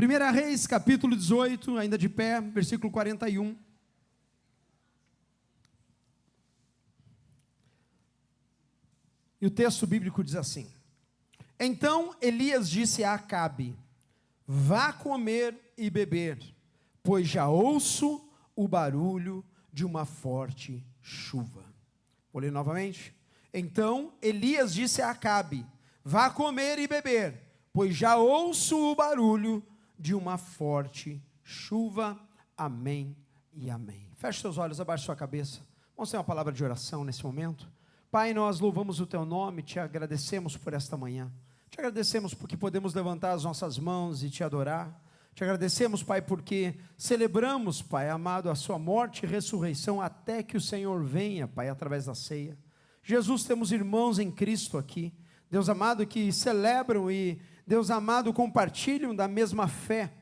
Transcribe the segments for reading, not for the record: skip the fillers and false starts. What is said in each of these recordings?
1 Reis, capítulo 18, ainda de pé, versículo 41. E o texto bíblico diz assim: Então Elias disse a Acabe: Vá comer e beber, pois já ouço o barulho de uma forte chuva. Vou ler novamente. Então Elias disse a Acabe: Vá comer e beber, pois já ouço o barulho de uma forte chuva. Amém e amém. Feche seus olhos, abaixe sua cabeça. Vamos ter uma palavra de oração nesse momento. Pai, nós louvamos o teu nome, te agradecemos por esta manhã. Te agradecemos porque podemos levantar as nossas mãos e te adorar. Te agradecemos, Pai, porque celebramos, Pai amado, a sua morte e ressurreição até que o Senhor venha, Pai, através da ceia. Jesus, temos irmãos em Cristo aqui, Deus amado, que celebram e, Deus amado, compartilham da mesma fé.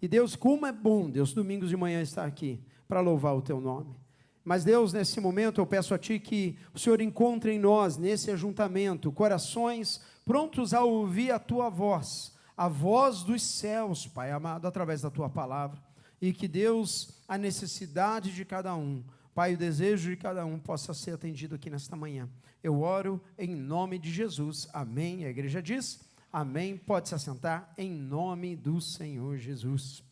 E Deus, como é bom, Deus, domingos de manhã estar aqui para louvar o teu nome. Mas Deus, nesse momento eu peço a Ti que o Senhor encontre em nós, nesse ajuntamento, corações prontos a ouvir a Tua voz, a voz dos céus, Pai amado, através da Tua palavra, e que Deus, a necessidade de cada um, Pai, o desejo de cada um possa ser atendido aqui nesta manhã. Eu oro em nome de Jesus, amém. A igreja diz, amém. Pode se assentar em nome do Senhor Jesus.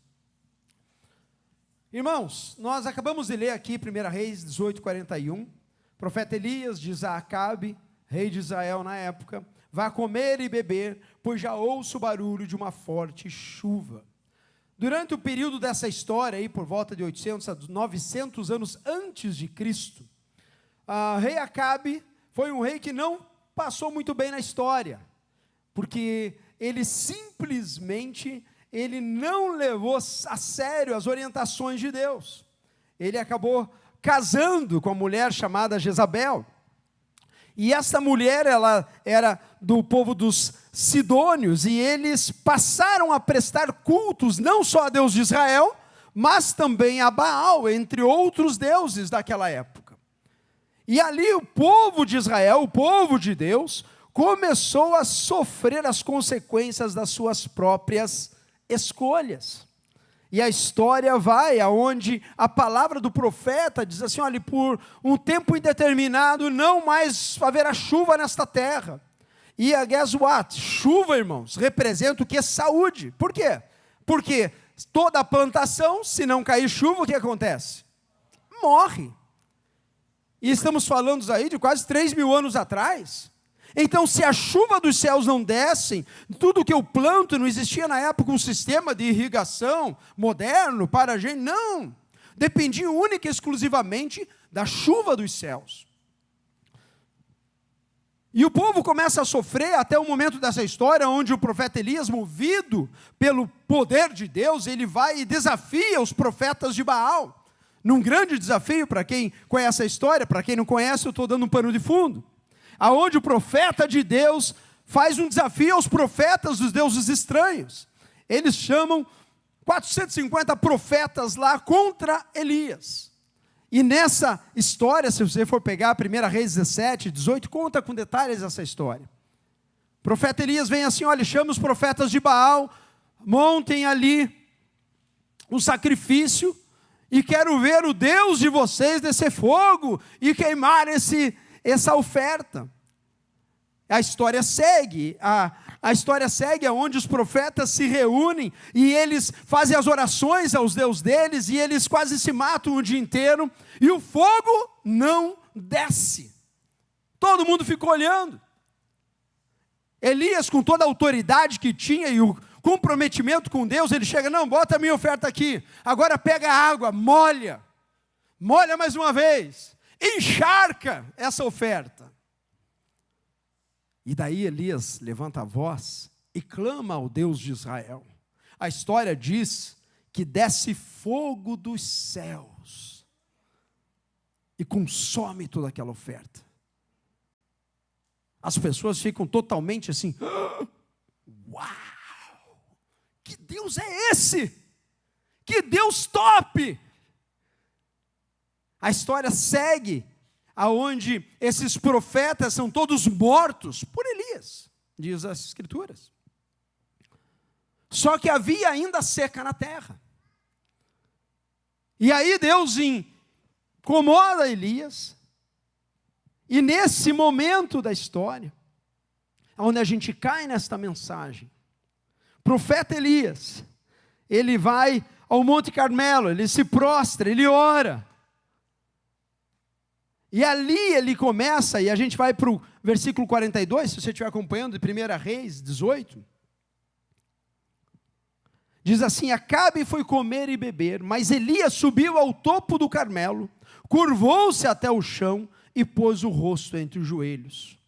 Irmãos, nós acabamos de ler aqui 1 Reis 18, 41, profeta Elias diz a Acabe, rei de Israel na época: vá comer e beber, pois já ouço o barulho de uma forte chuva. Durante o período dessa história, aí, por volta de 800 a 900 anos antes de Cristo, o rei Acabe foi um rei que não passou muito bem na história, porque ele simplesmente não levou a sério as orientações de Deus. Ele acabou casando com uma mulher chamada Jezabel, e essa mulher, ela era do povo dos sidônios, e eles passaram a prestar cultos, não só a Deus de Israel, mas também a Baal, entre outros deuses daquela época. E ali o povo de Israel, o povo de Deus, começou a sofrer as consequências das suas próprias escolhas. E a história vai aonde a palavra do profeta diz assim: olha, por um tempo indeterminado não mais haverá chuva nesta terra. E a guess what? Chuva, irmãos, representa o que? Saúde. Por quê? Porque toda a plantação, se não cair chuva, o que acontece? Morre. E estamos falando aí de quase 3.000 anos atrás. Então, se a chuva dos céus não descem, tudo que eu planto, não existia na época um sistema de irrigação moderno para a gente, não. Dependia única e exclusivamente da chuva dos céus. E o povo começa a sofrer até o momento dessa história, onde o profeta Elias, movido pelo poder de Deus, ele vai e desafia os profetas de Baal, num grande desafio. Para quem conhece a história, para quem não conhece, eu estou dando um pano de fundo. Aonde o profeta de Deus faz um desafio aos profetas dos deuses estranhos. Eles chamam 450 profetas lá contra Elias. E nessa história, se você for pegar 1 Reis 17, 18, conta com detalhes essa história. O profeta Elias vem assim: olha, chama os profetas de Baal, montem ali um sacrifício, e quero ver o Deus de vocês descer fogo e queimar essa oferta. A história segue, a história segue aonde os profetas se reúnem e eles fazem as orações aos Deus deles, e eles quase se matam o dia inteiro, e o fogo não desce. Todo mundo ficou olhando. Elias, com toda a autoridade que tinha e o comprometimento com Deus, ele chega: não, bota a minha oferta aqui, agora pega a água, molha mais uma vez, encharca essa oferta. E daí Elias levanta a voz e clama ao Deus de Israel. A história diz que desce fogo dos céus e consome toda aquela oferta. As pessoas ficam totalmente assim: uau, que Deus é esse? Que Deus top! A história segue aonde esses profetas são todos mortos por Elias, diz as Escrituras. Só que havia ainda seca na terra. E aí Deus incomoda Elias. E nesse momento da história, onde a gente cai nesta mensagem, o profeta Elias, ele vai ao Monte Carmelo, ele se prostra, ele ora. E ali ele começa, e a gente vai para o versículo 42, se você estiver acompanhando, de 1 Reis 18. Diz assim: Acabe foi comer e beber, mas Elias subiu ao topo do Carmelo, curvou-se até o chão e pôs o rosto entre os joelhos.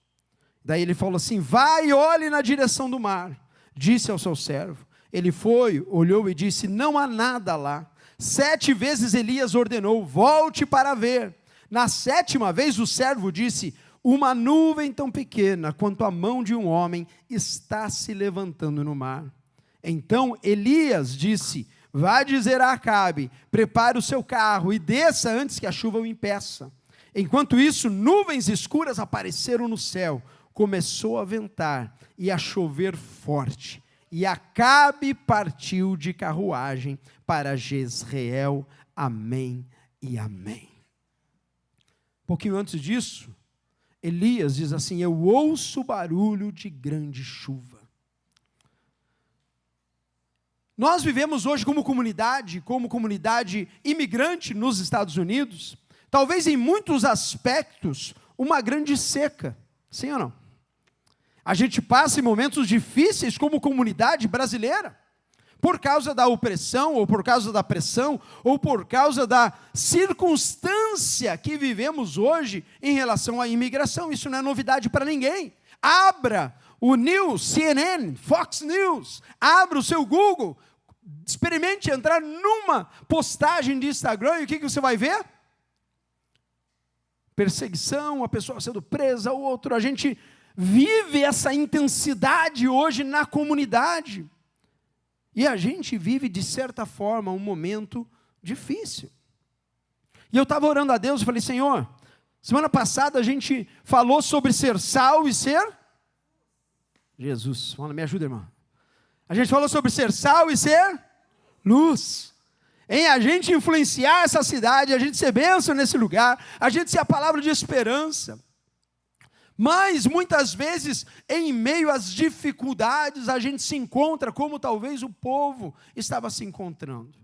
Daí ele falou assim: vai e olhe na direção do mar. Disse ao seu servo. Ele foi, olhou e disse: não há nada lá. 7 vezes Elias ordenou: volte para ver. Na 7ª vez o servo disse: uma nuvem tão pequena quanto a mão de um homem está se levantando no mar. Então Elias disse: vá dizer a Acabe, prepare o seu carro e desça antes que a chuva o impeça. Enquanto isso, nuvens escuras apareceram no céu, começou a ventar e a chover forte. E Acabe partiu de carruagem para Jezreel. Amém e amém. Um pouquinho antes disso, Elias diz assim: eu ouço barulho de grande chuva. Nós vivemos hoje como comunidade imigrante nos Estados Unidos, talvez em muitos aspectos, uma grande seca, sim ou não? A gente passa em momentos difíceis como comunidade brasileira, por causa da opressão, ou por causa da pressão, ou por causa da circunstância que vivemos hoje em relação à imigração. Isso não é novidade para ninguém. Abra o News, CNN, Fox News, abra o seu Google, experimente entrar numa postagem de Instagram e o que você vai ver? Perseguição, a pessoa sendo presa, o outro. A gente vive essa intensidade hoje na comunidade. E a gente vive, de certa forma, um momento difícil. E eu estava orando a Deus e falei: Senhor, semana passada a gente falou sobre ser sal e ser... Jesus, fala, me ajuda, irmão. A gente falou sobre ser sal e ser luz. Em a gente influenciar essa cidade, a gente ser bênção nesse lugar, a gente ser a palavra de esperança. Mas, muitas vezes, em meio às dificuldades, a gente se encontra como talvez o povo estava se encontrando.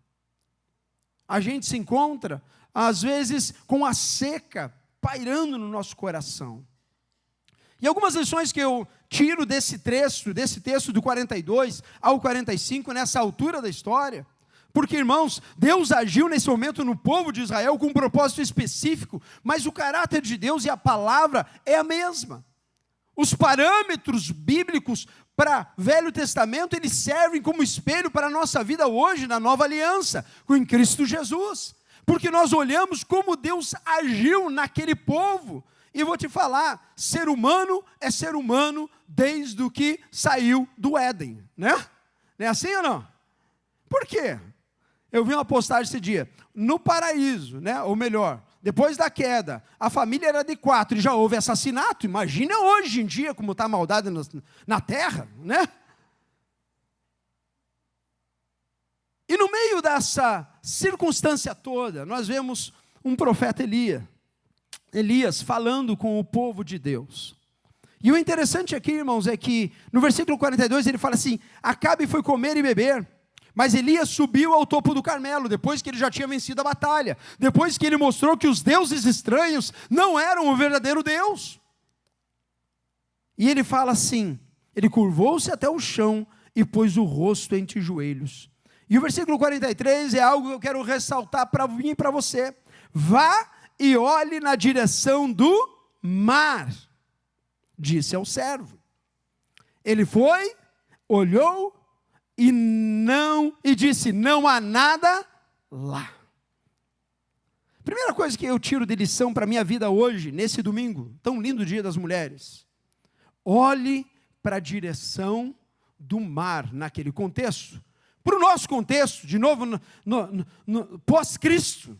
A gente se encontra, às vezes, com a seca pairando no nosso coração. E algumas lições que eu tiro desse texto do 42 ao 45, nessa altura da história, porque, irmãos, Deus agiu nesse momento no povo de Israel com um propósito específico, mas o caráter de Deus e a palavra é a mesma. Os parâmetros bíblicos para Velho Testamento, eles servem como espelho para a nossa vida hoje, na nova aliança, com Cristo Jesus. Porque nós olhamos como Deus agiu naquele povo. E vou te falar, ser humano é ser humano desde o que saiu do Éden, né? Não é assim ou não? Por quê? Eu vi uma postagem esse dia, no paraíso, né? Ou melhor, depois da queda, a família era de 4 e já houve assassinato. Imagina hoje em dia como está a maldade na terra, né? E no meio dessa circunstância toda, nós vemos um profeta Elias falando com o povo de Deus. E o interessante aqui, irmãos, é que no versículo 42 ele fala assim: Acabe foi comer e beber, mas Elias subiu ao topo do Carmelo, depois que ele já tinha vencido a batalha, depois que ele mostrou que os deuses estranhos não eram o verdadeiro Deus. E ele fala assim, ele curvou-se até o chão e pôs o rosto entre os joelhos. E o versículo 43 é algo que eu quero ressaltar para mim e para você. Vá e olhe na direção do mar, disse ao servo. Ele foi, olhou e disse: não há nada lá. Primeira coisa que eu tiro de lição para a minha vida hoje, nesse domingo, tão lindo Dia das Mulheres: olhe para a direção do mar, naquele contexto. Para o nosso contexto, de novo, no pós-Cristo,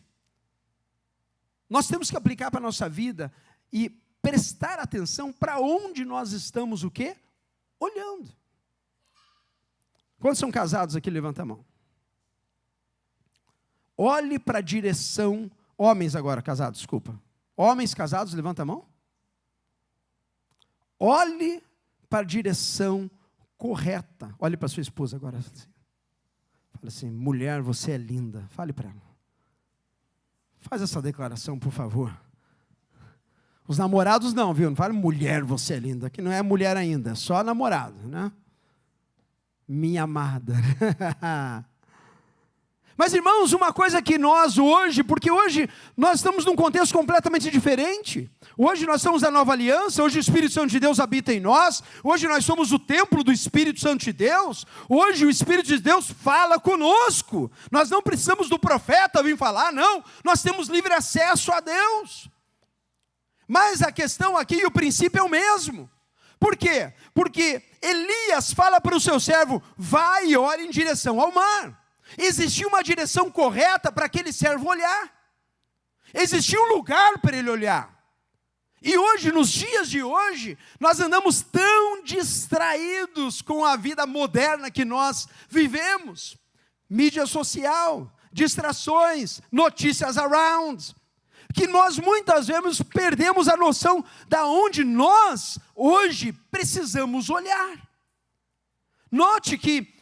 nós temos que aplicar para a nossa vida e prestar atenção para onde nós estamos, o quê? Olhando. Quantos são casados aqui? Levanta a mão. Olhe para a direção, homens agora casados, desculpa. Homens casados, levanta a mão. Olhe para a direção correta. Olhe para sua esposa agora. Fala assim, mulher, você é linda. Fale para ela. Faz essa declaração, por favor. Os namorados não, viu? Não fala, mulher, você é linda. Que não é mulher ainda, é só namorado, né? Minha amada. Mas, irmãos, uma coisa que nós hoje, porque hoje nós estamos num contexto completamente diferente. Hoje nós somos da nova aliança, hoje o Espírito Santo de Deus habita em nós, hoje nós somos o templo do Espírito Santo de Deus, hoje o Espírito de Deus fala conosco. Nós não precisamos do profeta vir falar, não, nós temos livre acesso a Deus. Mas a questão aqui e o princípio é o mesmo. Por quê? Porque Elias fala para o seu servo, vai e ore em direção ao mar. Existia uma direção correta para aquele servo olhar. Existia um lugar para ele olhar. E hoje, nos dias de hoje, nós andamos tão distraídos com a vida moderna que nós vivemos. Mídia social, distrações, notícias around, que nós muitas vezes perdemos a noção da onde nós, hoje, precisamos olhar. Note que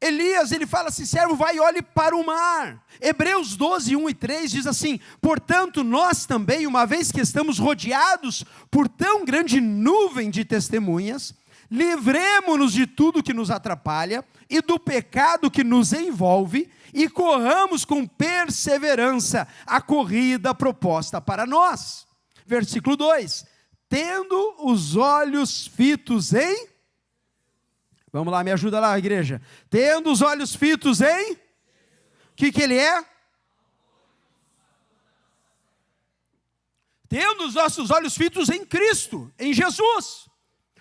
Elias, ele fala assim, servo, vai e olhe para o mar. Hebreus 12, 1 e 3 diz assim, portanto, nós também, uma vez que estamos rodeados por tão grande nuvem de testemunhas, livremo-nos de tudo que nos atrapalha e do pecado que nos envolve e corramos com perseverança a corrida proposta para nós. Versículo 2, tendo os olhos fitos em... Vamos lá, me ajuda lá, igreja. Tendo os olhos fitos em... O que ele é? Tendo os nossos olhos fitos em Cristo, em Jesus.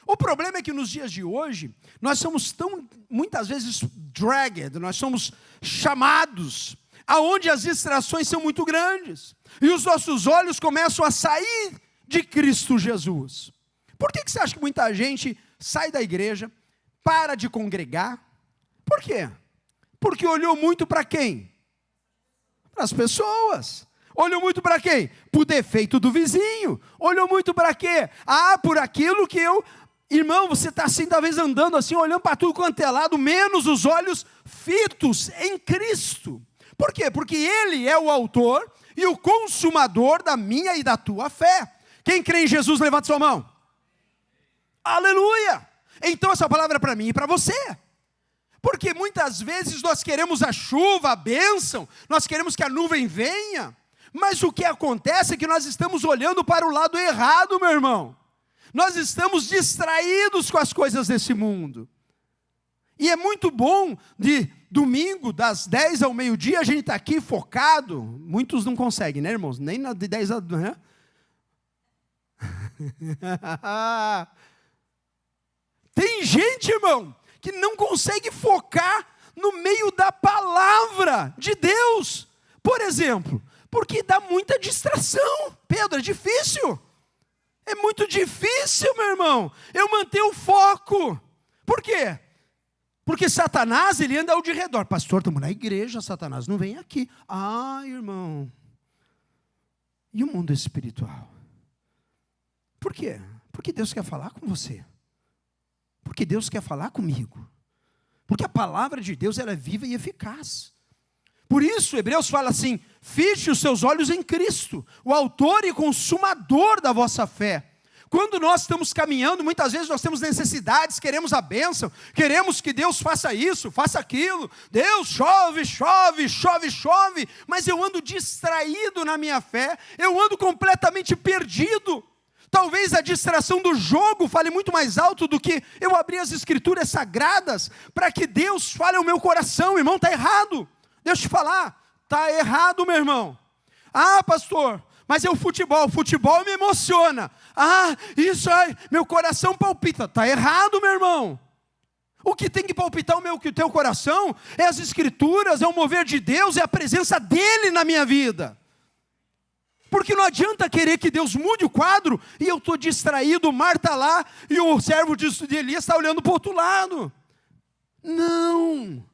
O problema é que nos dias de hoje, nós somos tão, muitas vezes, dragged, nós somos chamados, aonde as distrações são muito grandes. E os nossos olhos começam a sair de Cristo Jesus. Por que você acha que muita gente sai da igreja, para de congregar? Por quê? Porque olhou muito para quem? Para as pessoas. Olhou muito para quem? Para o defeito do vizinho. Olhou muito para quê? Por aquilo que eu... Irmão, você está assim, talvez andando assim, olhando para tudo quanto é lado, menos os olhos fitos em Cristo. Por quê? Porque Ele é o autor e o consumador da minha e da tua fé. Quem crê em Jesus, levanta sua mão. Aleluia! Então essa palavra é para mim e para você. Porque muitas vezes nós queremos a chuva, a bênção, nós queremos que a nuvem venha, mas o que acontece é que nós estamos olhando para o lado errado, meu irmão. Nós estamos distraídos com as coisas desse mundo. E é muito bom de domingo, das 10 ao meio-dia, a gente está aqui focado. Muitos não conseguem, né, irmãos? Nem de 10 a... Né? Tem gente, irmão, que não consegue focar no meio da palavra de Deus. Por exemplo, porque dá muita distração. Pedro, é difícil. É muito difícil, meu irmão, eu manter o foco. Por quê? Porque Satanás, ele anda ao de redor. Pastor, estamos na igreja, Satanás não vem aqui. Irmão. E o mundo espiritual? Por quê? Porque Deus quer falar com você. Porque Deus quer falar comigo. Porque a palavra de Deus, ela é viva e eficaz. Por isso, Hebreus fala assim, fixe os seus olhos em Cristo, o autor e consumador da vossa fé. Quando nós estamos caminhando, muitas vezes nós temos necessidades, queremos a bênção, queremos que Deus faça isso, faça aquilo. Deus chove, chove, chove, chove, mas eu ando distraído na minha fé, eu ando completamente perdido. Talvez a distração do jogo fale muito mais alto do que eu abrir as escrituras sagradas para que Deus fale ao meu coração. Irmão, está errado. Deixa eu te falar, está errado, meu irmão. Pastor, mas é o futebol me emociona. Isso aí, meu coração palpita. Está errado, meu irmão. O que tem que palpitar o teu coração é as escrituras, é o mover de Deus, é a presença dEle na minha vida. Porque não adianta querer que Deus mude o quadro e eu estou distraído, o mar está lá e o servo de Elias está olhando para o outro lado. Não!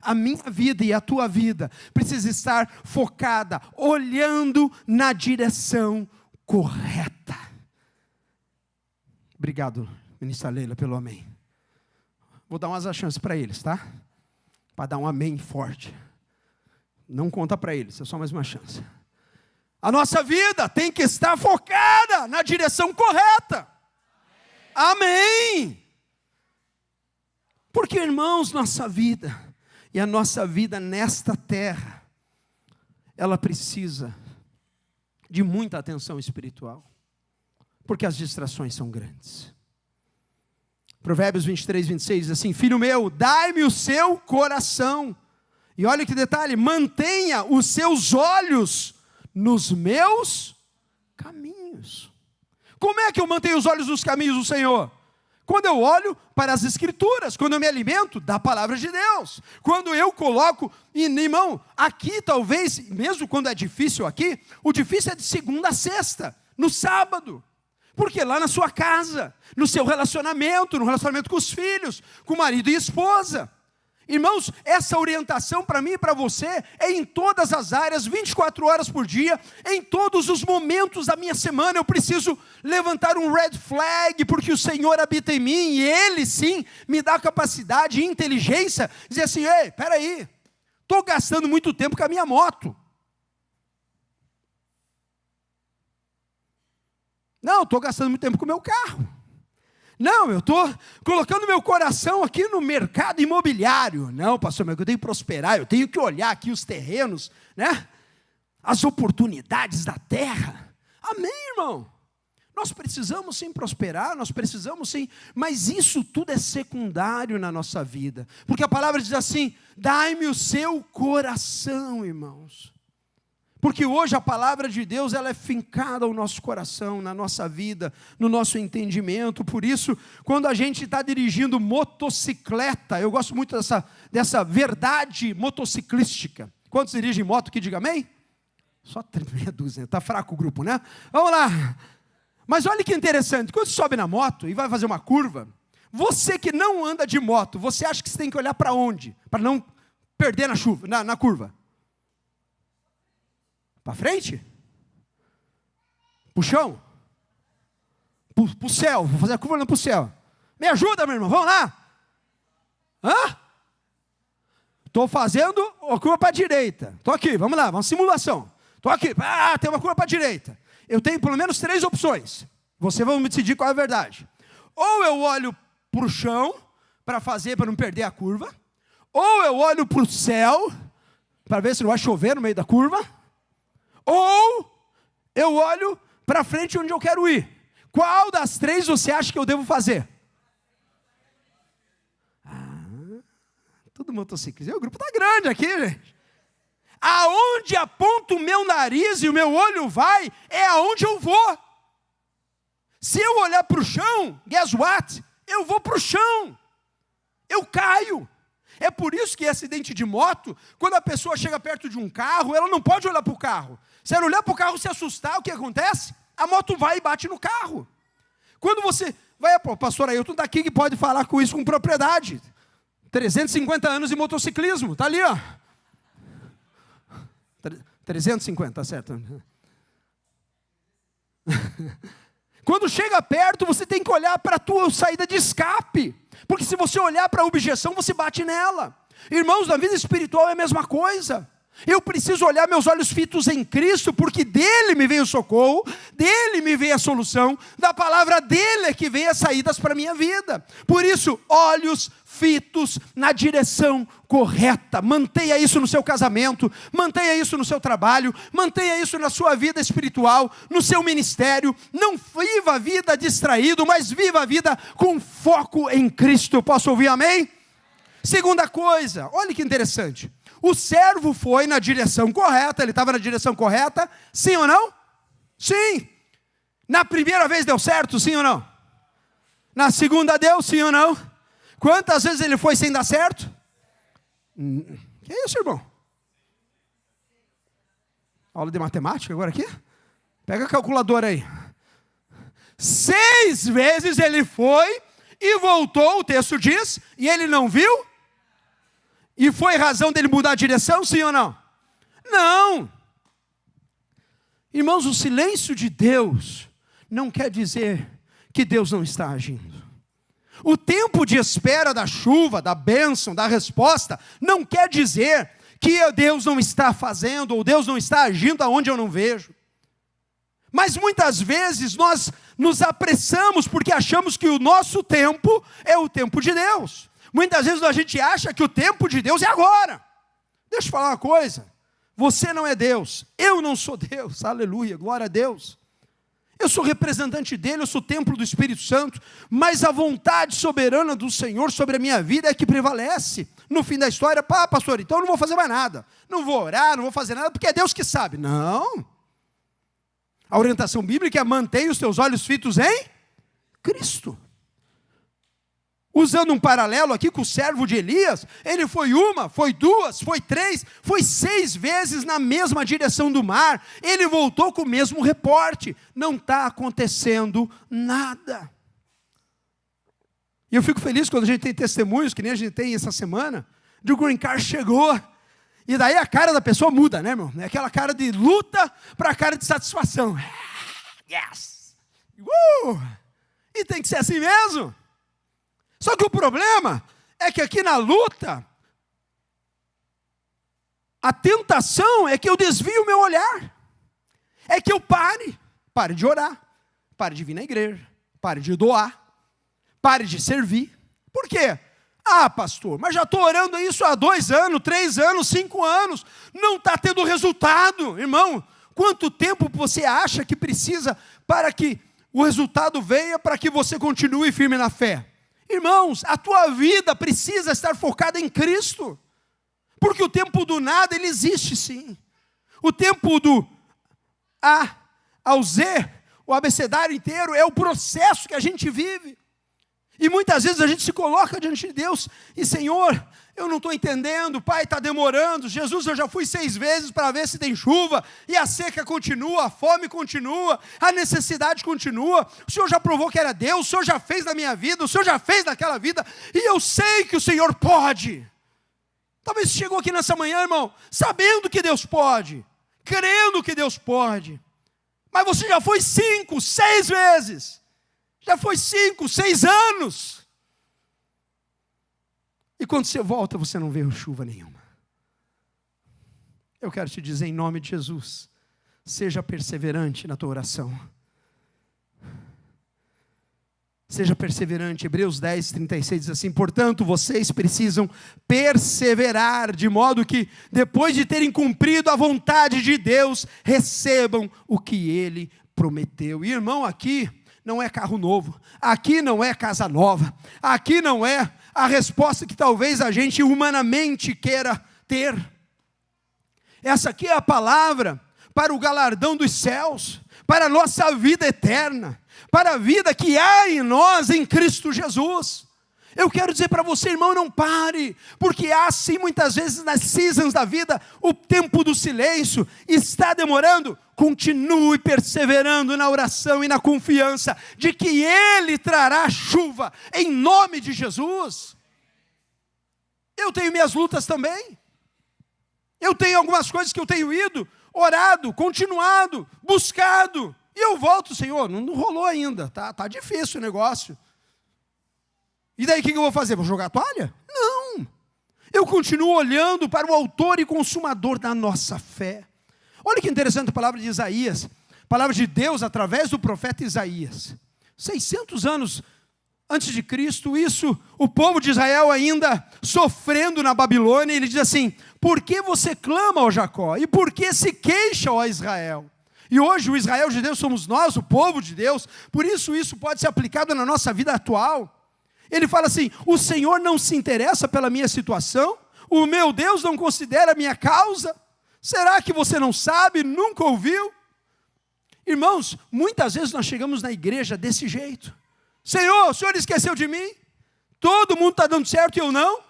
A minha vida e a tua vida precisa estar focada, olhando na direção correta. Obrigado, ministra Leila, pelo amém. Vou dar umas chances para eles, tá? Para dar um amém forte. Não conta para eles, é só mais uma chance. A nossa vida tem que estar focada na direção correta. Amém! Porque, irmãos, nossa vida e a nossa vida nesta terra, ela precisa de muita atenção espiritual, porque as distrações são grandes. Provérbios 23, 26 diz assim: filho meu, dai-me o seu coração, e olha que detalhe, mantenha os seus olhos nos meus caminhos. Como é que eu mantenho os olhos nos caminhos do Senhor? Quando eu olho para as Escrituras, quando eu me alimento da palavra de Deus, quando eu coloco, irmão, aqui talvez, mesmo quando é difícil aqui, o difícil é de segunda a sexta, no sábado, porque lá na sua casa, no seu relacionamento, no relacionamento com os filhos, com o marido e esposa. Irmãos, essa orientação para mim e para você é em todas as áreas, 24 horas por dia, em todos os momentos da minha semana. Eu preciso levantar um red flag, porque o Senhor habita em mim, e Ele sim me dá capacidade e inteligência, dizer assim: ei, peraí, estou gastando muito tempo com a minha moto. Não, estou gastando muito tempo com o meu carro. Não, eu estou colocando meu coração aqui no mercado imobiliário. Não, pastor, mas eu tenho que prosperar, eu tenho que olhar aqui os terrenos, né? As oportunidades da terra. Amém, irmão? Nós precisamos sim prosperar, nós precisamos sim, mas isso tudo é secundário na nossa vida. Porque a palavra diz assim: dai-me o seu coração, irmãos. Porque hoje a palavra de Deus, ela é fincada ao nosso coração, na nossa vida, no nosso entendimento. Por isso, quando a gente está dirigindo motocicleta, eu gosto muito dessa verdade motociclística. Quantos dirigem moto aqui, diga amém? Só meia dúzia, está fraco o grupo, né? Vamos lá. Mas olha que interessante, quando você sobe na moto e vai fazer uma curva, você que não anda de moto, você acha que você tem que olhar para onde? Para não perder na curva? Para frente? Para o chão? Para o céu. Vou fazer a curva olhando para o céu. Me ajuda, meu irmão, vamos lá. Hã? Estou fazendo a curva para a direita. Estou aqui, vamos lá, vamos simulação. Estou aqui, tem uma curva para a direita. Eu tenho pelo menos 3 opções. Você vai me decidir qual é a verdade. Ou eu olho para o chão, para não perder a curva. Ou eu olho para o céu, para ver se não vai chover no meio da curva. Ou eu olho para frente onde eu quero ir. Qual das 3 você acha que eu devo fazer? Tudo motociclista. O grupo está grande aqui, gente. Aonde aponta o meu nariz e o meu olho vai, é aonde eu vou. Se eu olhar para o chão, guess what? Eu vou para o chão. Eu caio. É por isso que acidente de moto, quando a pessoa chega perto de um carro, ela não pode olhar para o carro. Se ela olhar para o carro e se assustar, o que acontece? A moto vai e bate no carro. Quando você vai, pastor Ailton está aqui que pode falar com isso com propriedade. 350 anos de motociclismo, está ali, ó. 350, tá certo. Quando chega perto, você tem que olhar para a tua saída de escape. Porque se você olhar para a objeção, você bate nela. Irmãos, na vida espiritual é a mesma coisa. Eu preciso olhar meus olhos fitos em Cristo, porque dele me veio o socorro, dele me veio a solução, da palavra dele é que vem as saídas para a minha vida. Por isso, olhos fitos na direção correta. Mantenha isso no seu casamento, mantenha isso no seu trabalho, mantenha isso na sua vida espiritual, no seu ministério. Não viva a vida distraído, mas viva a vida com foco em Cristo. Posso ouvir amém? Segunda coisa, olha que interessante. O servo foi na direção correta, ele estava na direção correta, sim ou não? Sim. Na primeira vez deu certo, sim ou não? Na segunda deu, sim ou não? Quantas vezes ele foi sem dar certo? Que é isso, irmão? Aula de matemática agora aqui? Pega a calculadora aí. 6 vezes ele foi e voltou, o texto diz, e ele não viu E foi razão dele mudar a direção, sim ou não? Não. Irmãos, o silêncio de Deus não quer dizer que Deus não está agindo. O tempo de espera da chuva, da bênção, da resposta, não quer dizer que Deus não está fazendo, ou Deus não está agindo aonde eu não vejo. Mas muitas vezes nós nos apressamos porque achamos que o nosso tempo é o tempo de Deus. Muitas vezes a gente acha que o tempo de Deus é agora. Deixa eu falar uma coisa. Você não é Deus, eu não sou Deus, aleluia, glória a Deus. Eu sou representante dele, eu sou templo do Espírito Santo, mas a vontade soberana do Senhor sobre a minha vida é que prevalece. No fim da história, pastor, então eu não vou fazer mais nada. Não vou orar, não vou fazer nada, porque é Deus que sabe. Não. A orientação bíblica é mantenha os teus olhos fitos em Cristo. Usando um paralelo aqui com o servo de Elias, ele foi uma, foi duas, foi três, foi 6 vezes na mesma direção do mar. Ele voltou com o mesmo reporte. Não está acontecendo nada. E eu fico feliz quando a gente tem testemunhos, que nem a gente tem essa semana, de o Green Card chegou. E daí a cara da pessoa muda, né, irmão? É aquela cara de luta para a cara de satisfação. Yes! E tem que ser assim mesmo. Só que o problema é que aqui na luta, a tentação é que eu desvie o meu olhar. É que eu pare de orar, pare de vir na igreja, pare de doar, pare de servir. Por quê? Pastor, mas já estou orando isso há 2 anos, 3 anos, 5 anos, não está tendo resultado. Irmão, quanto tempo você acha que precisa para que o resultado venha, para que você continue firme na fé? Irmãos, a tua vida precisa estar focada em Cristo, porque o tempo do nada, ele existe sim. O tempo do A ao Z, o abecedário inteiro, é o processo que a gente vive. E muitas vezes a gente se coloca diante de Deus e, Senhor, eu não estou entendendo, Pai, está demorando. Jesus, eu já fui 6 vezes para ver se tem chuva, e a seca continua, a fome continua, a necessidade continua. O Senhor já provou que era Deus, o Senhor já fez na minha vida, o Senhor já fez naquela vida, e eu sei que o Senhor pode. Talvez você chegou aqui nessa manhã, irmão, sabendo que Deus pode, crendo que Deus pode, mas você já foi 5, 6 vezes, já foi 5, 6 anos, e quando você volta, você não vê chuva nenhuma. Eu quero te dizer em nome de Jesus, seja perseverante na tua oração. Seja perseverante. Hebreus 10, 36 diz assim: portanto, vocês precisam perseverar, de modo que, depois de terem cumprido a vontade de Deus, recebam o que Ele prometeu. E, irmão, aqui não é carro novo, aqui não é casa nova, aqui não é a resposta que talvez a gente humanamente queira ter. Essa aqui é a palavra para o galardão dos céus, para a nossa vida eterna, para a vida que há em nós em Cristo Jesus. Eu quero dizer para você, irmão, não pare, porque há sim muitas vezes nas seasons da vida, o tempo do silêncio está demorando. Continue perseverando na oração e na confiança de que Ele trará chuva, em nome de Jesus. Eu tenho minhas lutas também, eu tenho algumas coisas que eu tenho ido, orado, continuado, buscado, e eu volto, Senhor, não rolou ainda, tá difícil o negócio. E daí o que eu vou fazer? Vou jogar a toalha? Não. Eu continuo olhando para o autor e consumador da nossa fé. Olha que interessante a palavra de Isaías, a palavra de Deus através do profeta Isaías. 600 anos antes de Cristo, isso, o povo de Israel ainda sofrendo na Babilônia, ele diz assim: por que você clama, ó Jacó? E por que se queixa, ó Israel? E hoje o Israel de Deus somos nós, o povo de Deus, por isso pode ser aplicado na nossa vida atual. Ele fala assim: o Senhor não se interessa pela minha situação? O meu Deus não considera a minha causa? Será que você não sabe, nunca ouviu? Irmãos, muitas vezes nós chegamos na igreja desse jeito: Senhor, o Senhor esqueceu de mim? Todo mundo está dando certo e eu não?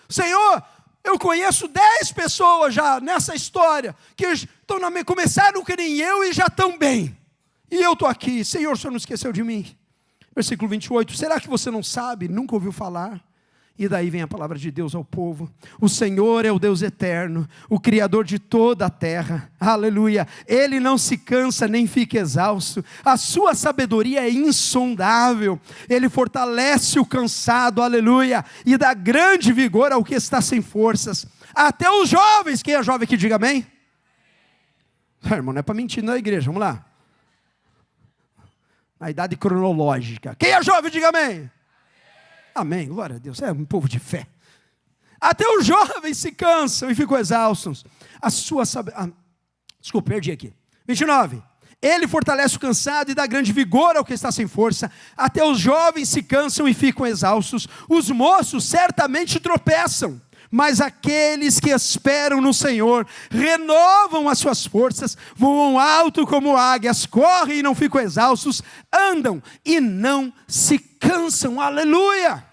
Senhor, eu conheço 10 pessoas já nessa história, que começaram que nem eu e já estão bem. E eu estou aqui, Senhor, o Senhor não esqueceu de mim? Versículo 28, será que você não sabe, nunca ouviu falar? E daí vem a palavra de Deus ao povo. O Senhor é o Deus eterno, o Criador de toda a terra. Aleluia. Ele não se cansa nem fica exausto. A sua sabedoria é insondável. Ele fortalece o cansado, aleluia, e dá grande vigor ao que está sem forças. Até os jovens, quem é jovem aqui, diga amém. Irmão, não é para mentir na igreja, vamos lá. Na idade cronológica. Quem é jovem, diga amém. Amém, glória a Deus, é um povo de fé. Até os jovens se cansam e ficam exaustos. Desculpa, perdi aqui. 29. Ele fortalece o cansado e dá grande vigor ao que está sem força. Até os jovens se cansam e ficam exaustos. Os moços certamente tropeçam, mas aqueles que esperam no Senhor renovam as suas forças, voam alto como águias, correm e não ficam exaustos, andam e não se cansam. Aleluia!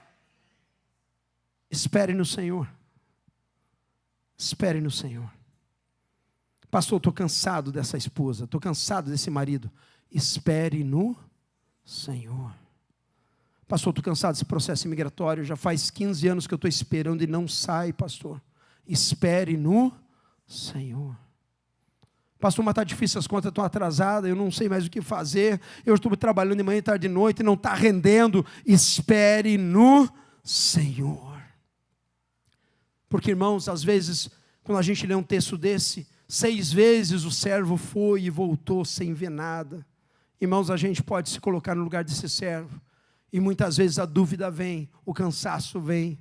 Espere no Senhor. Espere no Senhor. Pastor, estou cansado dessa esposa, estou cansado desse marido. Espere no Senhor. Pastor, estou cansado desse processo imigratório, já faz 15 anos que eu estou esperando e não sai, pastor. Espere no Senhor. Pastor, mas está difícil, as contas estão atrasadas, eu não sei mais o que fazer, eu estou trabalhando de manhã, tarde e noite, e não está rendendo. Espere no Senhor. Porque, irmãos, às vezes, quando a gente lê um texto desse, 6 vezes o servo foi e voltou sem ver nada. Irmãos, a gente pode se colocar no lugar desse servo. E muitas vezes a dúvida vem, o cansaço vem,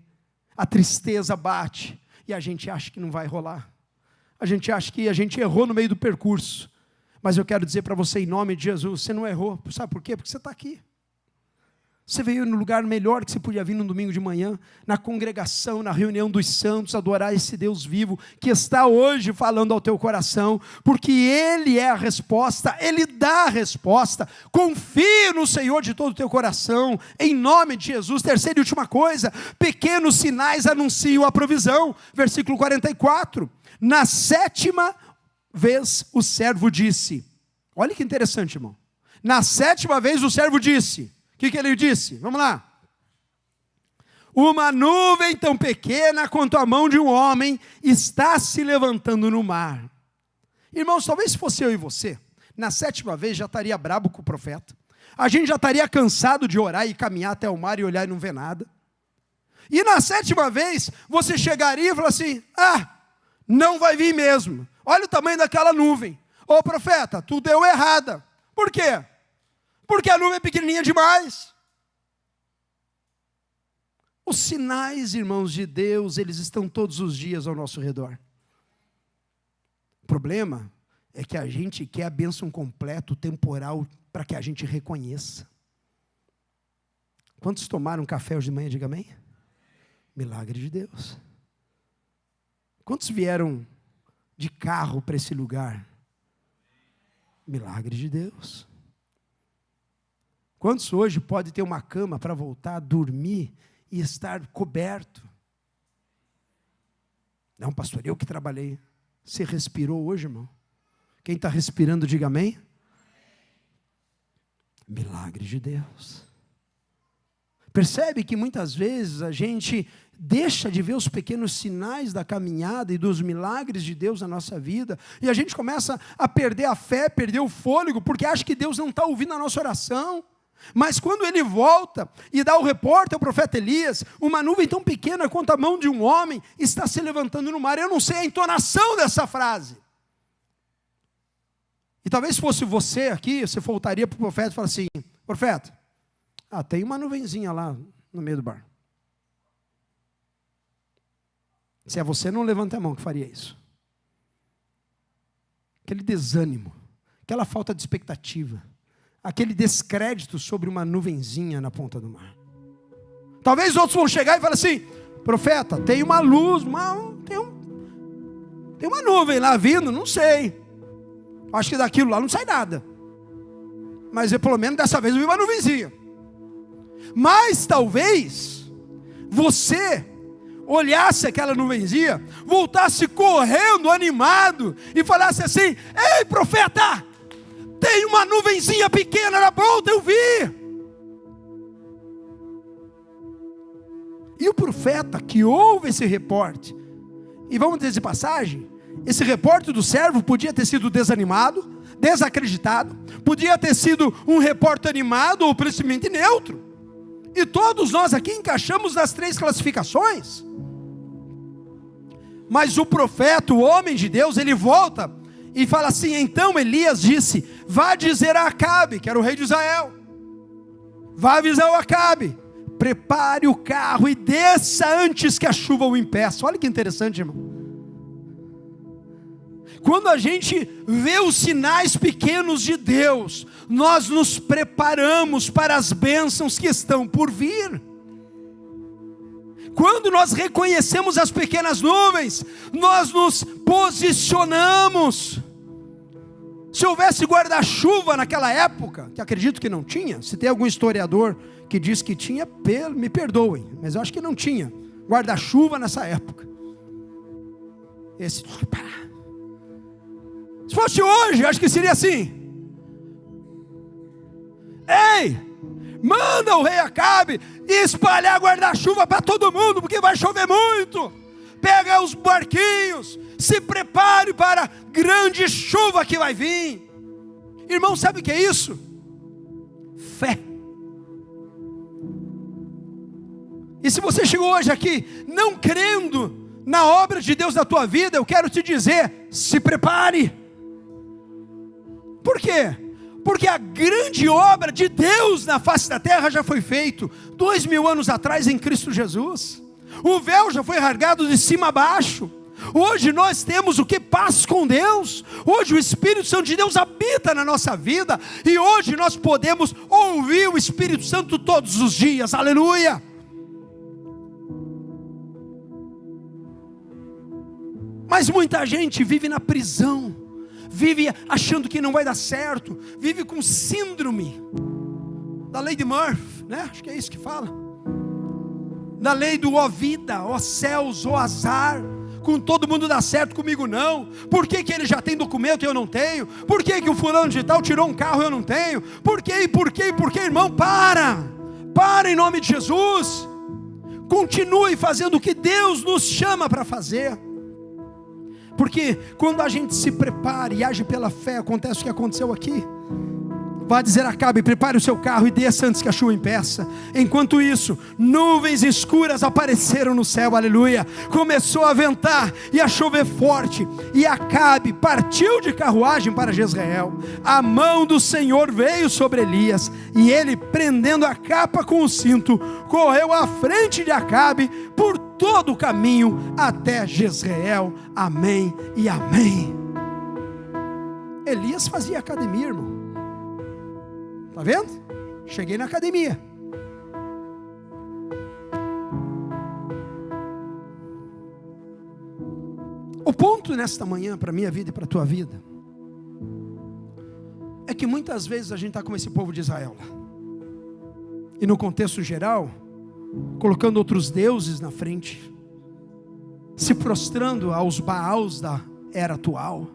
a tristeza bate, e a gente acha que não vai rolar. A gente acha que a gente errou no meio do percurso. Mas eu quero dizer para você, em nome de Jesus, você não errou. Sabe por quê? Porque você está aqui. Você veio no lugar melhor que você podia vir no domingo de manhã, na congregação, na reunião dos santos, adorar esse Deus vivo, que está hoje falando ao teu coração, porque Ele é a resposta, Ele dá a resposta. Confie no Senhor de todo o teu coração, em nome de Jesus. Terceira e última coisa, pequenos sinais anunciam a provisão. Versículo 44, na 7ª vez o servo disse, olha que interessante, irmão, na 7ª vez o servo disse, o que ele disse? Vamos lá. Uma nuvem tão pequena quanto a mão de um homem está se levantando no mar. Irmãos, talvez se fosse eu e você, na 7ª vez já estaria brabo com o profeta. A gente já estaria cansado de orar e caminhar até o mar e olhar e não ver nada. E na 7ª vez, você chegaria e falaria assim, não vai vir mesmo. Olha o tamanho daquela nuvem. Ô profeta, tu deu errada. Por quê? Porque a nuvem é pequenininha demais. Os sinais, irmãos de Deus, eles estão todos os dias ao nosso redor. O problema é que a gente quer a bênção completa, temporal, para que a gente reconheça. Quantos tomaram café hoje de manhã? Diga amém. Milagre de Deus. Quantos vieram de carro para esse lugar? Milagre de Deus. Quantos hoje pode ter uma cama para voltar a dormir e estar coberto? Não, pastor, eu que trabalhei. Você respirou hoje, irmão? Quem está respirando, diga amém. Milagre de Deus. Percebe que muitas vezes a gente deixa de ver os pequenos sinais da caminhada e dos milagres de Deus na nossa vida, e a gente começa a perder a fé, perder o fôlego, porque acha que Deus não está ouvindo a nossa oração. Mas quando ele volta e dá o reporte ao profeta Elias, uma nuvem tão pequena quanto a mão de um homem está se levantando no mar. Eu não sei a entonação dessa frase. E talvez fosse você aqui, você voltaria para o profeta e falaria assim, profeta, tem uma nuvenzinha lá no meio do bar. Se é você, não levanta a mão que faria isso. Aquele desânimo, aquela falta de expectativa, aquele descrédito sobre uma nuvenzinha na ponta do mar. Talvez outros vão chegar e falar assim, profeta, tem uma luz, tem uma nuvem lá vindo, não sei. Acho que daquilo lá não sai nada. Mas pelo menos dessa vez eu vi uma nuvenzinha. Mas talvez você olhasse aquela nuvenzinha, voltasse correndo, animado, e falasse assim, ei profeta, tem uma nuvenzinha pequena na ponta, eu vi. E o profeta que ouve esse reporte, e vamos dizer de passagem, esse reporte do servo podia ter sido desanimado, desacreditado, podia ter sido um reporte animado ou simplesmente neutro. E todos nós aqui encaixamos nas 3 classificações. Mas o profeta, o homem de Deus, ele volta e fala assim: então Elias disse, vá dizer a Acabe, que era o rei de Israel, vá avisar o Acabe, prepare o carro e desça antes que a chuva o impeça. Olha que interessante, irmão. Quando a gente vê os sinais pequenos de Deus, nós nos preparamos para as bênçãos que estão por vir. Quando nós reconhecemos as pequenas nuvens, nós nos posicionamos. Se houvesse guarda-chuva naquela época, que acredito que não tinha, se tem algum historiador que diz que tinha, me perdoem, mas eu acho que não tinha guarda-chuva nessa época. Se fosse hoje, acho que seria assim: ei, manda o rei Acabe espalhar guarda-chuva para todo mundo, porque vai chover muito. Pega os barquinhos, se prepare para a grande chuva que vai vir. Irmão, sabe o que é isso? Fé. E se você chegou hoje aqui não crendo na obra de Deus na tua vida, eu quero te dizer: se prepare. Por quê? Porque a grande obra de Deus na face da terra já foi feita 2000 anos atrás em Cristo Jesus. O véu já foi rasgado de cima a baixo. Hoje nós temos o que? Paz com Deus. Hoje o Espírito Santo de Deus habita na nossa vida, e hoje nós podemos ouvir o Espírito Santo todos os dias. Aleluia. Mas muita gente vive na prisão, vive achando que não vai dar certo, vive com síndrome da lei de Murphy, né? Acho que é isso que fala, da lei do ó vida, ó céus, ó azar. Com todo mundo dá certo, comigo não. Por que ele já tem documento e eu não tenho? Por que o fulano de tal tirou um carro e eu não tenho? Por que, irmão? Para em nome de Jesus. Continue fazendo o que Deus nos chama para fazer. Porque quando a gente se prepara e age pela fé, acontece o que aconteceu aqui. Vá dizer a Acabe, prepare o seu carro e desça antes que a chuva impeça. Enquanto isso, nuvens escuras apareceram no céu, aleluia. Começou a ventar e a chover forte, e Acabe partiu de carruagem para Jezreel. A mão do Senhor veio sobre Elias, e ele, prendendo a capa com o cinto, correu à frente de Acabe por todo o caminho até Jezreel. Amém e amém. Elias fazia academia, irmão. Está vendo? Cheguei na academia. O ponto nesta manhã, para a minha vida e para a tua vida, é que muitas vezes a gente está como esse povo de Israel lá. E no contexto geral, colocando outros deuses na frente, se prostrando aos Baals da era atual,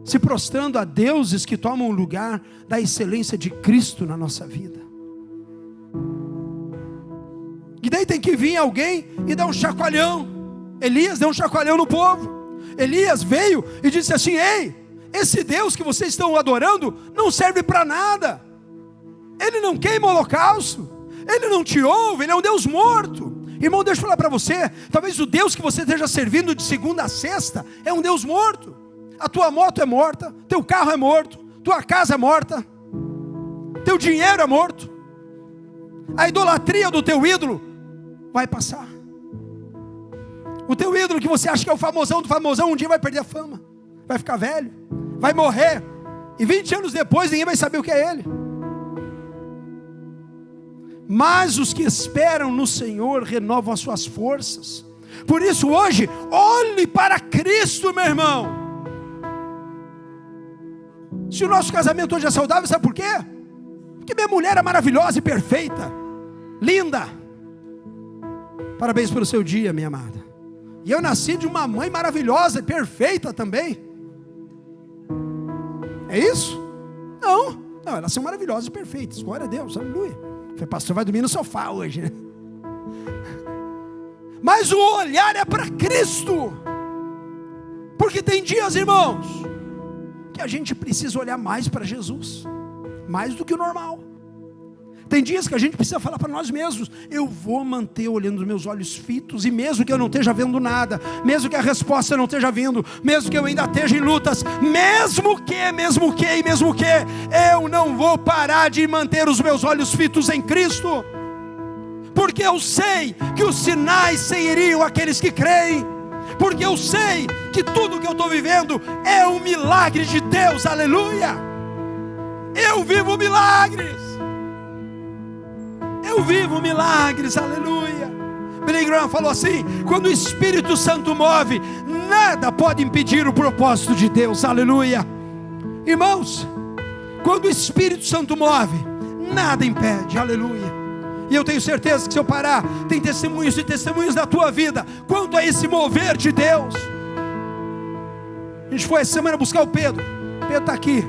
se prostrando a deuses que tomam o lugar da excelência de Cristo na nossa vida. E daí tem que vir alguém e dar um chacoalhão. Elias deu um chacoalhão no povo. Elias veio e disse assim: ei, esse Deus que vocês estão adorando não serve para nada. Ele não queima o holocausto, ele não te ouve, ele é um Deus morto. Irmão, deixa eu falar para você, talvez o Deus que você esteja servindo de segunda a sexta é um Deus morto. A tua moto é morta, teu carro é morto, tua casa é morta, teu dinheiro é morto, a idolatria do teu ídolo vai passar. O teu ídolo que você acha que é o famosão do famosão, um dia vai perder a fama, vai ficar velho, vai morrer, e 20 anos depois ninguém vai saber o que é ele. Mas os que esperam no Senhor renovam as suas forças. Por isso hoje, olhe para Cristo, meu irmão. Se o nosso casamento hoje é saudável, sabe por quê? Porque minha mulher é maravilhosa e perfeita, linda. Parabéns pelo seu dia, minha amada. E eu nasci de uma mãe maravilhosa e perfeita também. É isso? Não, elas são maravilhosas e perfeitas, glória a Deus, aleluia. Falei, pastor, vai dormir no sofá hoje, né? mas o olhar é para Cristo. Porque tem dias, irmãos, que a gente precisa olhar mais para Jesus, mais do que o normal. Tem dias que a gente precisa falar para nós mesmos: eu vou manter olhando os meus olhos fitos, e mesmo que eu não esteja vendo nada, mesmo que a resposta não esteja vindo, mesmo que eu ainda esteja em lutas, mesmo que, eu não vou parar de manter os meus olhos fitos em Cristo, porque eu sei que os sinais seguiriam aqueles que creem, porque eu sei que tudo que eu estou vivendo é um milagre de Deus, aleluia. Eu vivo milagres, aleluia. Billy Graham falou assim: quando o Espírito Santo move, nada pode impedir o propósito de Deus, aleluia. Irmãos, quando o Espírito Santo move, nada impede, aleluia. E eu tenho certeza que se eu parar, tem testemunhos e testemunhos da tua vida quanto a esse mover de Deus. A gente foi essa semana buscar o Pedro está aqui.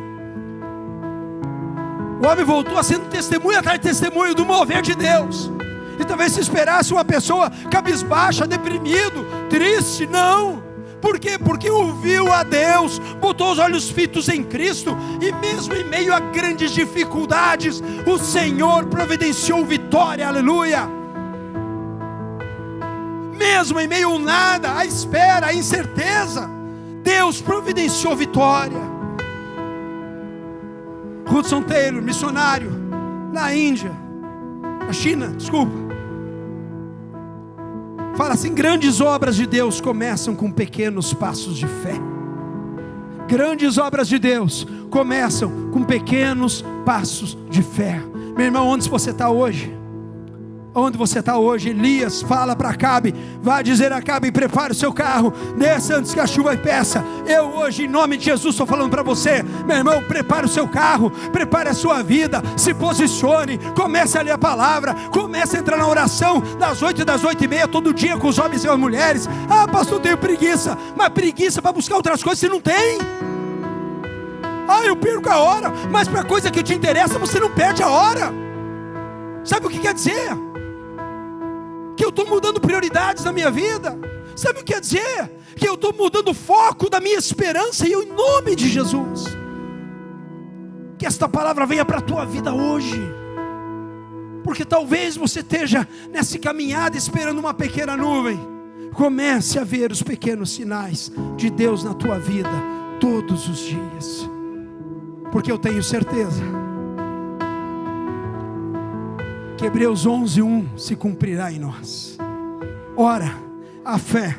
O homem voltou sendo testemunho atrás de testemunho do mover de Deus. E talvez se esperasse uma pessoa cabisbaixa, deprimido, triste. Não. Por quê? Porque ouviu a Deus, botou os olhos fitos em Cristo, e mesmo em meio a grandes dificuldades, o Senhor providenciou vitória, aleluia. Mesmo em meio ao nada, à espera, à incerteza, Deus providenciou vitória. Hudson Taylor, missionário na Índia, na China, desculpa, fala assim: grandes obras de Deus começam com pequenos passos de fé. Grandes obras de Deus começam com pequenos passos de fé. Meu irmão, onde você está hoje? Onde você está hoje? Elias fala para Acabe: vai dizer a Acabe, prepare o seu carro, desça antes que a chuva impeça. Eu hoje, em nome de Jesus, estou falando para você, meu irmão, prepare o seu carro, prepare a sua vida, se posicione, comece a ler a palavra, comece a entrar na oração, das 8 e das 8h30, todo dia com os homens e as mulheres. Ah, pastor, eu tenho preguiça. Mas preguiça para buscar outras coisas você não tem. Ah, eu perco a hora. Mas para a coisa que te interessa, você não perde a hora. Sabe o que quer dizer? Que eu estou mudando prioridades na minha vida. Sabe o que quer dizer? Que eu estou mudando o foco da minha esperança. E eu, em nome de Jesus, que esta palavra venha para a tua vida hoje. Porque talvez você esteja nessa caminhada esperando uma pequena nuvem. Comece a ver os pequenos sinais de Deus na tua vida todos os dias. Porque eu tenho certeza que Hebreus 11:1 se cumprirá em nós. Ora, a fé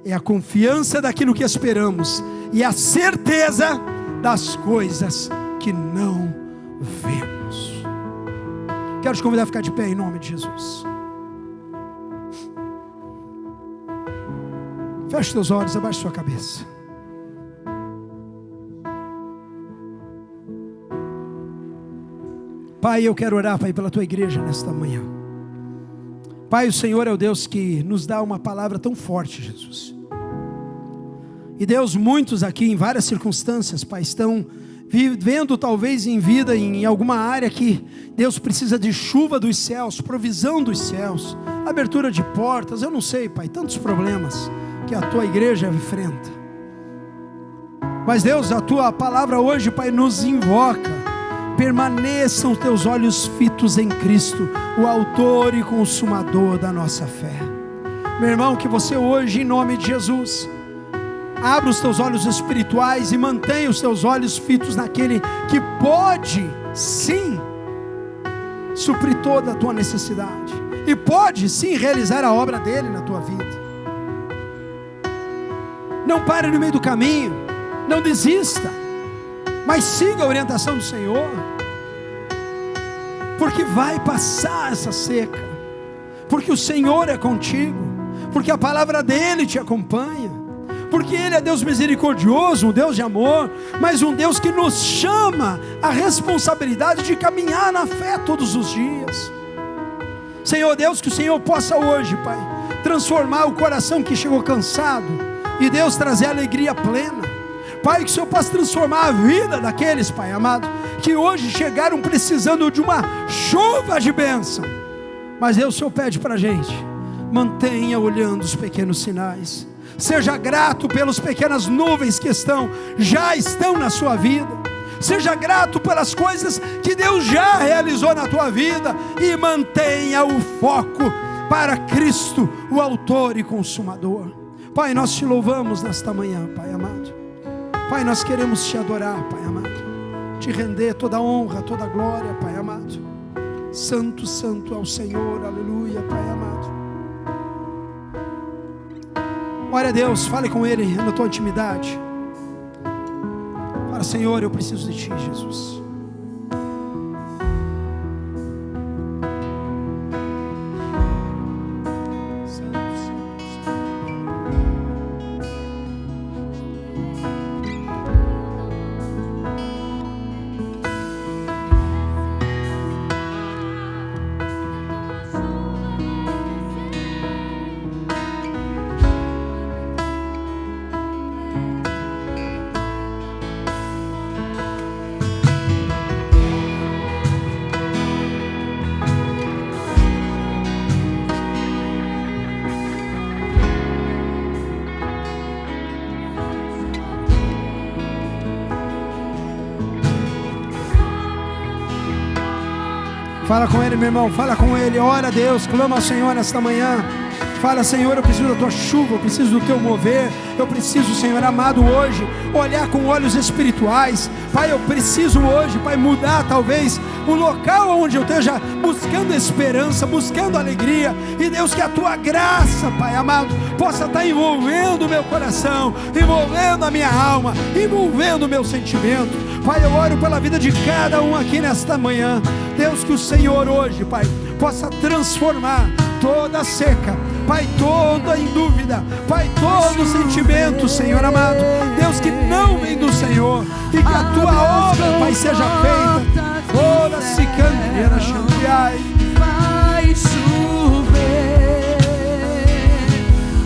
é a confiança daquilo que esperamos e a certeza das coisas que não vemos. Quero te convidar a ficar de pé em nome de Jesus. Feche teus olhos, abaixe sua cabeça. Pai, eu quero orar, Pai, pela tua igreja nesta manhã. Pai, o Senhor é o Deus que nos dá uma palavra tão forte, Jesus. E Deus, muitos aqui em várias circunstâncias, Pai, estão vivendo talvez em vida em alguma área que Deus precisa de chuva dos céus, provisão dos céus, abertura de portas, eu não sei, Pai, tantos problemas que a tua igreja enfrenta. Mas Deus, a tua palavra hoje, Pai, nos invoca. Permaneçam os teus olhos fitos em Cristo, o autor e consumador da nossa fé. Meu irmão, que você hoje, em nome de Jesus, abra os teus olhos espirituais e mantenha os teus olhos fitos naquele que pode, sim, suprir toda a tua necessidade, e pode, sim, realizar a obra dele na tua vida. Não pare no meio do caminho, não desista, mas siga a orientação do Senhor, porque vai passar essa seca, porque o Senhor é contigo, porque a palavra dele te acompanha, porque ele é Deus misericordioso, um Deus de amor, mas um Deus que nos chama a responsabilidade de caminhar na fé todos os dias. Senhor Deus, que o Senhor possa hoje, Pai, transformar o coração que chegou cansado, e Deus trazer alegria plena. Pai, que o Senhor possa transformar a vida daqueles, Pai amado, que hoje chegaram precisando de uma chuva de bênção. Mas Deus, o Senhor pede para a gente Mantenha olhando os pequenos sinais. Seja grato pelas pequenas nuvens que já estão na sua vida. Seja grato pelas coisas que Deus já realizou na tua vida. E mantenha o foco para Cristo, o autor e consumador. Pai, nós te louvamos nesta manhã, Pai amado. Pai, nós queremos te adorar, Pai amado. Te render toda a honra, toda a glória, Pai amado. Santo, santo é o Senhor, aleluia, Pai amado. Ore a Deus, fale com Ele na tua intimidade. Fala: Senhor, eu preciso de Ti, Jesus. Fala com Ele, meu irmão, fala com Ele, ora a Deus, clama ao Senhor nesta manhã. Fala: Senhor, eu preciso da Tua chuva, eu preciso do Teu mover. Eu preciso, Senhor amado, hoje olhar com olhos espirituais. Pai, eu preciso hoje, Pai, mudar talvez o local onde eu esteja buscando esperança, buscando alegria. E Deus, que a Tua graça, Pai amado, possa estar envolvendo o meu coração, envolvendo a minha alma, envolvendo o meu sentimento. Pai, eu oro pela vida de cada um aqui nesta manhã. Deus, que o Senhor hoje, Pai, possa transformar toda a seca, Pai, toda em dúvida, Pai, todo sentimento, Senhor amado, Deus, que não vem do Senhor, e que a Tua obra, Pai, seja feita. Ora se candeira chantiai. Vai chover,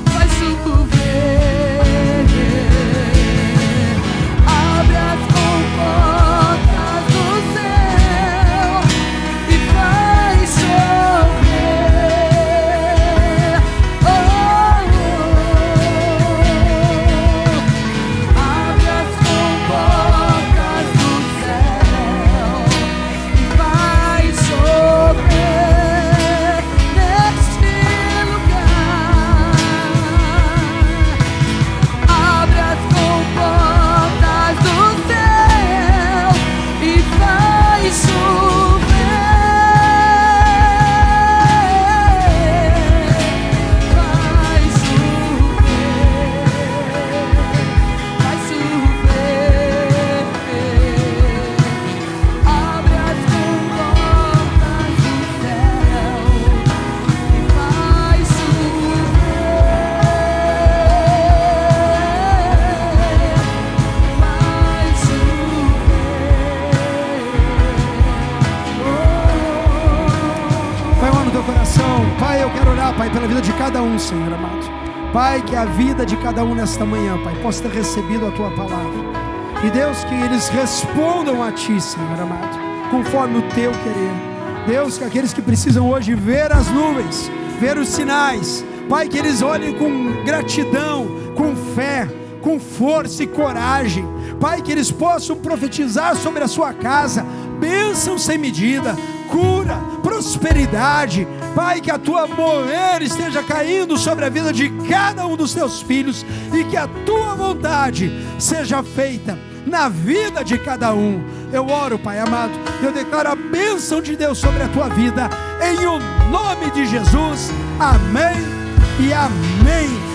vai chover. Abre as comportas do céu e vai chover. Abre as comportas do céu e vai chover neste lugar. Abre as comportas do céu e vai chover. Vai chover, vai chover. Abre as comportas do céu e vai chover. Vai chover. Pai, eu amo teu coração. Pai, eu quero orar, Pai, pela vida de cada um, Senhor amado. Pai, que a vida de cada um nesta manhã, Pai, possa ter recebido a Tua palavra. E Deus, que eles respondam a Ti, Senhor amado, conforme o Teu querer. Deus, que aqueles que precisam hoje ver as nuvens, ver os sinais, Pai, que eles olhem com gratidão, com fé, com força e coragem. Pai, que eles possam profetizar sobre a sua casa bênção sem medida, cura, prosperidade. Pai, que a Tua mover esteja caindo sobre a vida de cada um dos Teus filhos, e que a Tua vontade seja feita na vida de cada um. Eu oro, Pai amado, eu declaro a bênção de Deus sobre a tua vida, em o nome de Jesus. Amém e amém.